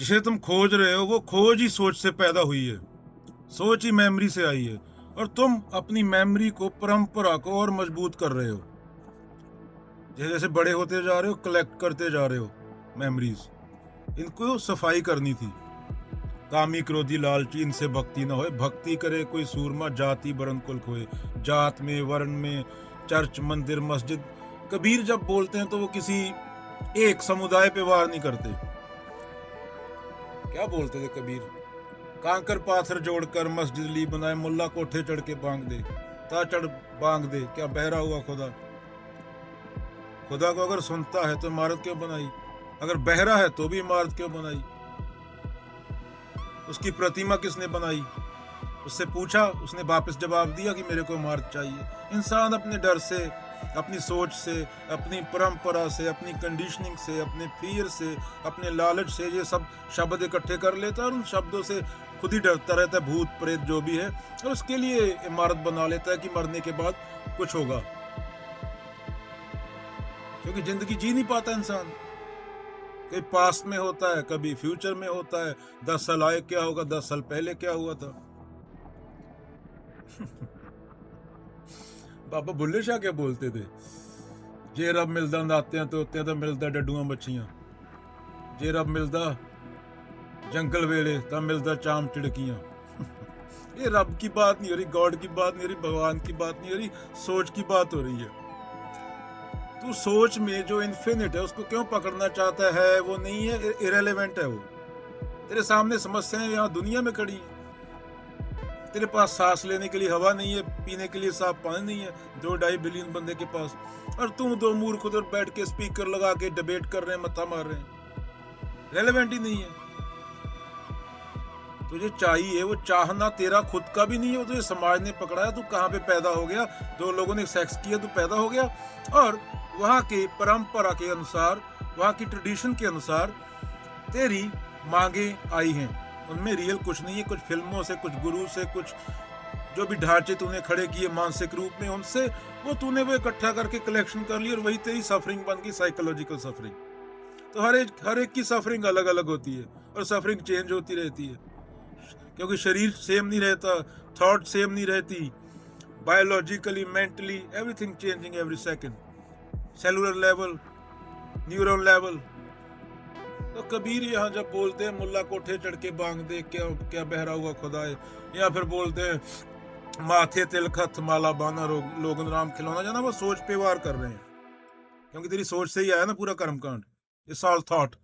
जिसे तुम खोज रहे हो वो खोज ही सोच से पैदा हुई है, सोच ही मेमोरी से आई है, और तुम अपनी मेमोरी को, परंपरा को और मजबूत कर रहे हो। जैसे जैसे बड़े होते जा रहे हो, कलेक्ट करते जा रहे हो मेमोरीज। इनको सफाई करनी थी। कामी क्रोधी लालची इनसे भक्ति न होए, भक्ति करे कोई सूरमा, जाति वर्ण कुल खोए। जात में, वर्ण में, चर्च, मंदिर, मस्जिद। कबीर जब बोलते हैं तो वो किसी एक समुदाय पे वार नहीं करते। क्या बोलते थे कबीर? कांकर पाथर जोड़कर मस्जिद ली बनाए, मुल्ला कोठे चढ़ के बांग दे, ता चढ़ बांग दे, क्या बहरा हुआ खुदा। खुदा को अगर सुनता है तो इमारत क्यों बनाई, अगर बहरा है तो भी इमारत क्यों बनाई। उसकी प्रतिमा किसने बनाई? उससे पूछा, उसने वापस जवाब दिया कि मेरे को इमारत चाहिए। इंसान अपने डर से, अपनी सोच से, अपनी परंपरा से, अपनी कंडीशनिंग से, अपने फियर से, अपने लालच से ये सब शब्द इकट्ठे कर लेता है और उन शब्दों से खुद ही डरता रहता है, भूत प्रेत जो भी है, और उसके लिए इमारत बना लेता है कि मरने के बाद कुछ होगा। क्योंकि जिंदगी जी नहीं पाता इंसान। कभी पास्ट में होता है, कभी फ्यूचर में होता है। 10 साल आए क्या होगा, 10 साल पहले क्या हुआ था। बाबा बुल्ले शाह क्या बोलते थे? जे रब मिलदा नातियां तो उत्ते तो मिलदा डड्डूआं मच्छियां, जे रब मिलदा जंगल वेले तो मिलदा चाम चिड़कियां। ये रब की बात नहीं हो रही, गॉड की बात नहीं हो रही, भगवान की बात नहीं हो रही, सोच की बात हो रही है। तू सोच में जो इन्फिनिट है उसको क्यों पकड़ना चाहता है? वो नहीं है, इरेलीवेंट है वो। तेरे सामने समस्याएं यहाँ दुनिया में खड़ी है। तेरे पास सांस लेने के लिए हवा नहीं है, पीने के लिए साफ पानी नहीं है 2-2.5 बिलियन बंदे के पास, और तुम दो मूर्ख उधर बैठ के स्पीकर लगा के डिबेट कर रहे हैं, मत्था मार रहे हैं। रेलेवेंट ही नहीं है। तुझे चाहिए वो चाहना तेरा खुद का भी नहीं है, वो तुझे समाज ने पकड़ा है। तू कहाँ पे पैदा हो गया? 2 लोगों ने सेक्स किया, तू पैदा हो गया, और वहां के परंपरा के अनुसार, वहां की ट्रेडिशन के अनुसार तेरी मांगे आई हैं। उनमें रियल कुछ नहीं है, कुछ फिल्मों से, कुछ गुरु से, कुछ जो भी ढांचे तूने खड़े किए मानसिक रूप में, उनसे वो तूने वो इकट्ठा करके कलेक्शन कर ली, और वही तेरी सफरिंग बन गई, साइकोलॉजिकल सफरिंग। तो हर एक की सफरिंग अलग अलग होती है, और सफरिंग चेंज होती रहती है, क्योंकि शरीर सेम नहीं रहता, थॉट सेम नहीं रहती, biologically, mentally, everything changing every second, cellular level, neural level. तो कबीर यहाँ जब बोलते हैं मुल्ला कोठे चढ़ के बांग दे, क्या क्या बहरा हुआ खुदा है, या फिर बोलते हैं माथे तिलक हथ माला बाना लोगन राम खिलौना, जाना वो सोच पे वार कर रहे हैं। क्योंकि तेरी सोच से ही आया ना पूरा कर्मकांड, इट्स ऑल थॉट।